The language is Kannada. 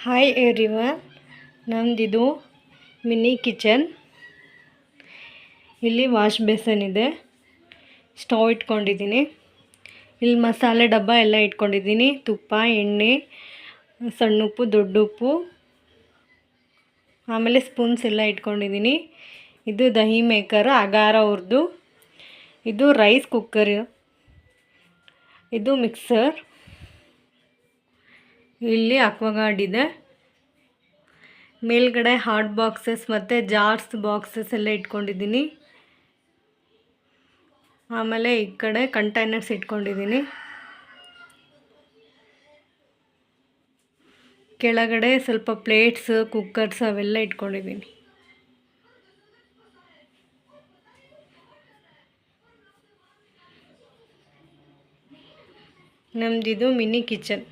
ಹಾಯ್ ಎವ್ರಿವನ್, ನಮ್ಮದಿದು ಮಿನಿ ಕಿಚನ್. ಇಲ್ಲಿ ವಾಶ್ ಬೇಸನ್ ಇದೆ, ಸ್ಟವ್ ಇಟ್ಕೊಂಡಿದ್ದೀನಿ. ಇಲ್ಲಿ ಮಸಾಲೆ ಡಬ್ಬ ಎಲ್ಲ ಇಟ್ಕೊಂಡಿದ್ದೀನಿ. ತುಪ್ಪ, ಎಣ್ಣೆ, ಸಣ್ಣ ಉಪ್ಪು, ದೊಡ್ಡ ಉಪ್ಪು, ಆಮೇಲೆ ಸ್ಪೂನ್ಸ್ ಎಲ್ಲ ಇಟ್ಕೊಂಡಿದ್ದೀನಿ. ಇದು ದಹಿ ಮೇಕರ್ ಅಗಾರ ಅವ್ರದ್ದು. ಇದು ರೈಸ್ ಕುಕ್ಕರ್. ಇದು ಮಿಕ್ಸರ್. ಇಲ್ಲಿ ಅಕ್ವಾಗಾರ್ಡ್ ಇದೆ. ಮೇಲ್ಗಡೆ ಹಾಟ್ ಬಾಕ್ಸಸ್ ಮತ್ತು ಜಾರ್ಸ್ ಬಾಕ್ಸಸ್ ಎಲ್ಲ ಇಟ್ಕೊಂಡಿದ್ದೀನಿ. ಆಮೇಲೆ ಈ ಕಡೆ ಕಂಟೈನರ್ಸ್ ಇಟ್ಕೊಂಡಿದ್ದೀನಿ. ಕೆಳಗಡೆ ಸ್ವಲ್ಪ ಪ್ಲೇಟ್ಸ್, ಕುಕ್ಕರ್ಸ್ ಅವೆಲ್ಲ ಇಟ್ಕೊಂಡಿದ್ದೀನಿ. ನಮ್ಮದಿದು ಮಿನಿ ಕಿಚನ್.